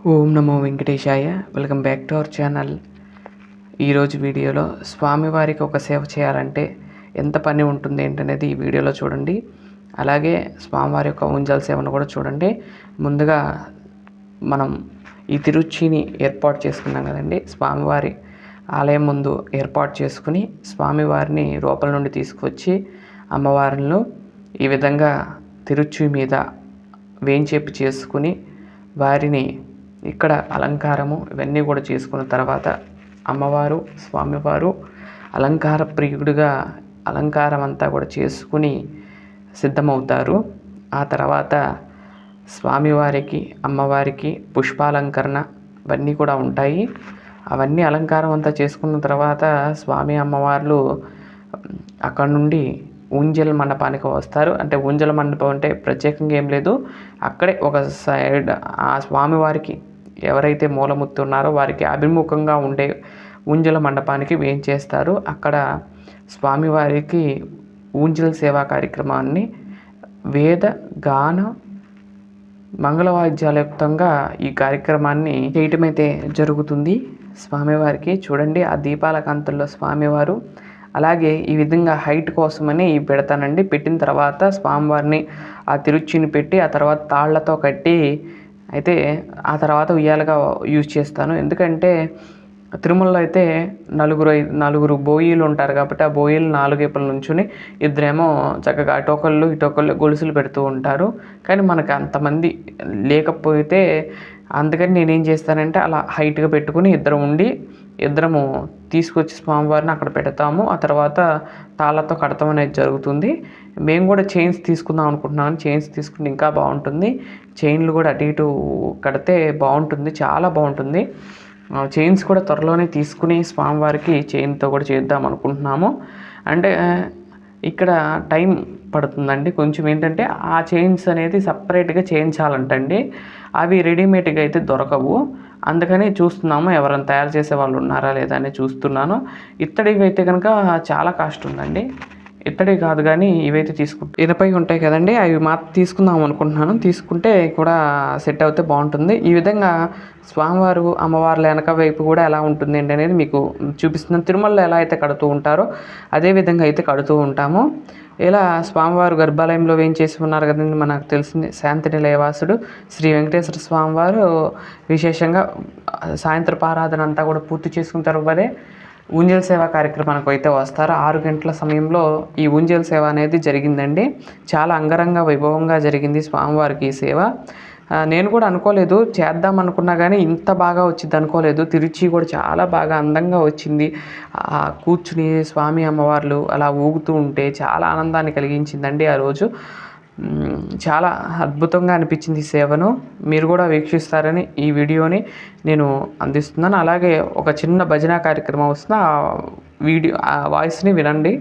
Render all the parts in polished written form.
Om Namo Venkatesaya. Welcome back to our channel. ఈరోజు వీడియోలో స్వామివారికి ఒక సేవ చేయాలంటే ఎంత పని ఉంటుంది ఏంటనేది ఈ వీడియోలో చూడండి. అలాగే స్వామివారి యొక్క ఉంజల్ సేవను కూడా చూడండి. ముందుగా మనం ఈ తిరుచిని ఏర్పాటు చేసుకున్నాం కదండి. స్వామివారి ఆలయం ముందు ఏర్పాటు చేసుకుని స్వామివారిని రూపల నుండి తీసుకువచ్చి అమ్మవారిని ఈ విధంగా తిరుచి మీద వేంచేపు చేసుకుని వారిని ఇక్కడ అలంకారము ఇవన్నీ కూడా చేసుకున్న తర్వాత అమ్మవారు స్వామివారు అలంకార ప్రియుడిగా అలంకారం అంతా కూడా చేసుకుని సిద్ధమవుతారు. ఆ తర్వాత స్వామివారికి అమ్మవారికి పుష్పాలంకరణ ఇవన్నీ కూడా ఉంటాయి. అవన్నీ అలంకారం అంతా చేసుకున్న తర్వాత స్వామి అమ్మవార్లు అక్కడ నుండి ఊంజల్ మండపానికి వస్తారు. అంటే ఊంజల్ మండపం అంటే ప్రత్యేకంగా ఏం లేదు, అక్కడే ఒక సైడ్ ఆ స్వామివారికి ఎవరైతే మూలమూర్తి ఉన్నారో వారికి అభిముఖంగా ఉండే ఊంజల మండపానికి వేంచేస్తారు. అక్కడ స్వామివారికి ఊంజల్ సేవా కార్యక్రమాన్ని వేద గాన మంగళవాద్యాలయుక్తంగా ఈ కార్యక్రమాన్ని చేయటమైతే జరుగుతుంది. స్వామివారికి చూడండి ఆ దీపాల కాంతుల్లో స్వామివారు అలాగే ఈ విధంగా హైట్ కోసమని పెడతానండి. పెట్టిన తర్వాత స్వామివారిని ఆ తిరుచిని పెట్టి ఆ తర్వాత తాళ్లతో కట్టి అయితే ఆ తర్వాత ఉయ్యాలుగా యూజ్ చేస్తాను. ఎందుకంటే తిరుమలలో అయితే నలుగురు బోయిలు ఉంటారు కాబట్టి ఆ బోయిలు 4 వైపుల నుంచుని ఇద్దరేమో చక్కగా ఇటొకళ్ళు గొలుసులు పెడుతూ ఉంటారు. కానీ మనకు అంతమంది లేకపోతే అందుకని నేనేం చేస్తానంటే అలా హైట్గా పెట్టుకుని ఇద్దరము తీసుకొచ్చి స్వామివారిని అక్కడ పెడతాము. ఆ తర్వాత తాళ్ళతో కడతాం అనేది జరుగుతుంది. మేము కూడా చైన్స్ తీసుకుందాం అనుకుంటున్నాను. చైన్స్ తీసుకుంటే ఇంకా బాగుంటుంది. చైన్లు కూడా అటు ఇటు కడితే బాగుంటుంది, చాలా బాగుంటుంది. చైన్స్ కూడా త్వరలోనే తీసుకుని స్వామివారికి చైన్తో కూడా చేద్దాం అనుకుంటున్నాము. అంటే ఇక్కడ టైం పడుతుందండి కొంచెం. ఏంటంటే ఆ చైన్స్ అనేది సపరేట్గా చేయించాలంటండి. అవి రెడీమేడ్గా అయితే దొరకవు. అందుకని చూస్తున్నాము ఎవరైనా తయారు చేసే వాళ్ళు ఉన్నారా లేదా అని చూస్తున్నాను. ఇత్తడివి అయితే కనుక చాలా కాస్ట్ ఉందండి. ఇత్తడి కాదు కానీ ఇవైతే ఇనపై ఉంటాయి కదండి, అవి మాత్రం తీసుకుందాం అనుకుంటున్నాను. తీసుకుంటే కూడా సెట్ అవుతే బాగుంటుంది. ఈ విధంగా స్వామివారు అమ్మవార్ల వెనక వైపు కూడా ఎలా ఉంటుంది ఏంటి అనేది మీకు చూపిస్తున్నాను. తిరుమలలో ఎలా అయితే కడుతూ ఉంటారో అదే విధంగా అయితే కడుతూ ఉంటాము. ఇలా స్వామివారు గర్భాలయంలో వేయించేసి ఉన్నారు కదండి. మనకు తెలిసింది శాంతి నిలయవాసుడు శ్రీ వెంకటేశ్వర స్వామివారు విశేషంగా సాయంత్రపు ఆరాధన అంతా కూడా పూర్తి చేసుకున్న తర్వాతే ఊంజల్ సేవ కార్యక్రమానికి అయితే వస్తారు. 6 గంటల సమయంలో ఈ ఊంజల్ సేవ అనేది జరిగిందండి. చాలా అంగరంగ వైభవంగా జరిగింది స్వామివారికి ఈ సేవ. నేను కూడా అనుకోలేదు, చేద్దాం అనుకున్నా కానీ ఇంత బాగా వచ్చింది అనుకోలేదు. తిరుచి కూడా చాలా బాగా అందంగా వచ్చింది. కూర్చుని స్వామి అమ్మవార్లు అలా ఊగుతూ ఉంటే చాలా ఆనందాన్ని కలిగించిందండి ఆ రోజు. చాలా అద్భుతంగా అనిపించింది ఈ సేవను. మీరు కూడా వీక్షిస్తారని ఈ వీడియోని నేను అందిస్తున్నాను. అలాగే ఒక చిన్న భజన కార్యక్రమం వస్తున్న ఆ వాయిస్ని వినండి.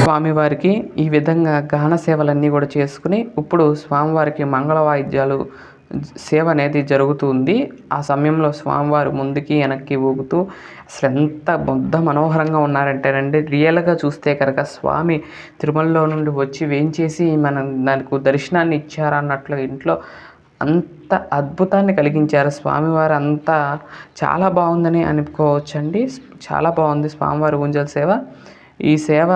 స్వామివారికి ఈ విధంగా గాన సేవలన్నీ కూడా చేసుకుని ఇప్పుడు స్వామివారికి మంగళ వాయిద్యాలు సేవ అనేది జరుగుతుంది. ఆ సమయంలో స్వామివారు ముందుకి వెనక్కి ఊగుతూ అసలు ఎంత బుద్ధ మనోహరంగా ఉన్నారంటేనండి. రియల్గా చూస్తే కనుక స్వామి తిరుమలలో నుండి వచ్చి వేంచేసి దానికి దర్శనాన్ని ఇచ్చారన్నట్లు ఇంట్లో అంత అద్భుతాన్ని కలిగించారు స్వామివారు. అంతా చాలా బాగుందని అనుకోవచ్చండి. చాలా బాగుంది స్వామివారి ఊంజల్ సేవ. ఈ సేవ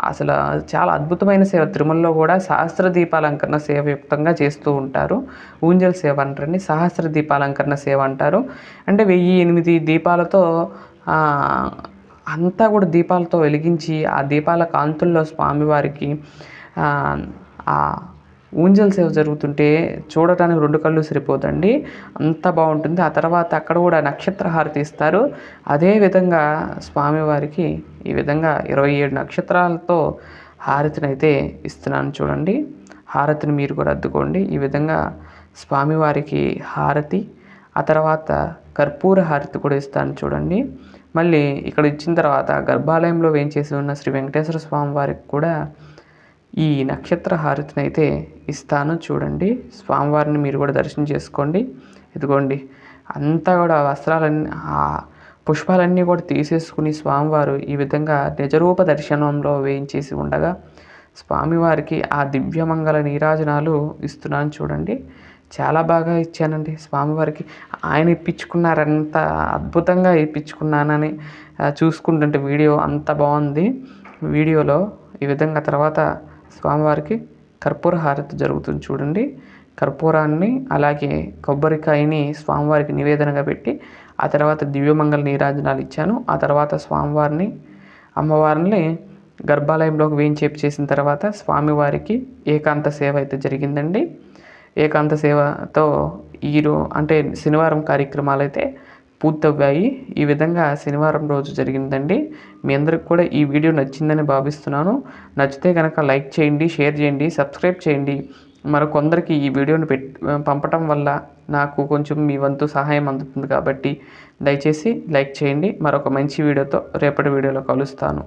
అసలు చాలా అద్భుతమైన సేవ. తిరుమలలో కూడా సహస్ర దీపాలంకరణ సేవ యుక్తంగా చేస్తూ ఉంటారు. ఊంజల్ సేవ అంటారండి, సహస్ర దీపాలంకరణ సేవ అంటారు. అంటే 1008 దీపాలతో అంతా కూడా దీపాలతో వెలిగించి ఆ దీపాల కాంతుల్లో స్వామివారికి ఆ ఊంజల్ సేవ జరుగుతుంటే చూడటానికి 2 కళ్ళు సరిపోదండి, అంత బాగుంటుంది. ఆ తర్వాత అక్కడ కూడా నక్షత్ర హారతి ఇస్తారు. అదేవిధంగా స్వామివారికి ఈ విధంగా 27 నక్షత్రాలతో హారతిని అయితే ఇస్తున్నాను చూడండి. హారతిని మీరు కూడా అద్దుకోండి. ఈ విధంగా స్వామివారికి హారతి, ఆ తర్వాత కర్పూర హారతి కూడా ఇస్తాను చూడండి. మళ్ళీ ఇక్కడ ఇచ్చిన తర్వాత గర్భాలయంలో వేంచేసి ఉన్న శ్రీ వెంకటేశ్వర స్వామి వారికి కూడా ఈ నక్షత్ర హారతిని అయితే ఇస్తాను చూడండి. స్వామివారిని మీరు కూడా దర్శనం చేసుకోండి. ఇదిగోండి, అంతా కూడా వస్త్రాలన్నీ పుష్పాలన్నీ కూడా తీసేసుకుని స్వామివారు ఈ విధంగా నిజరూప దర్శనంలో వేయించేసి ఉండగా స్వామివారికి ఆ దివ్యమంగళ నీరాజనాలు ఇస్తున్నాను చూడండి. చాలా బాగా ఇచ్చానండి స్వామివారికి. ఆయన ఇప్పించుకున్నారంత అద్భుతంగా ఇప్పించుకున్నానని చూసుకుంటుంటే వీడియో అంత బాగుంది. వీడియోలో ఈ విధంగా తర్వాత స్వామివారికి కర్పూర హారతి జరుగుతుంది చూడండి. కర్పూరాన్ని అలాగే కొబ్బరికాయని స్వామివారికి నివేదనగా పెట్టి ఆ తర్వాత దివ్యమంగళ నీరాజనాలు ఇచ్చాను. ఆ తర్వాత స్వామివారిని అమ్మవారిని గర్భాలయంలోకి వేయించేపు చేసిన తర్వాత స్వామివారికి ఏకాంత సేవ అయితే జరిగిందండి. ఏకాంత సేవతో అంటే శనివారం కార్యక్రమాలు అయితే పూర్తయ్యాయి. ఈ విధంగా శనివారం రోజు జరిగిందండి. మీ అందరికి కూడా ఈ వీడియో నచ్చిందని భావిస్తున్నాను. నచ్చితే కనుక లైక్ చేయండి, షేర్ చేయండి, సబ్స్క్రైబ్ చేయండి. మరికొందరికి ఈ వీడియోని పంపటం వల్ల నాకు కొంచెం మీ వంతు సహాయం అందుతుంది కాబట్టి దయచేసి లైక్ చేయండి. మరొక మంచి వీడియోతో రేపటి వీడియోలో కలుస్తాను.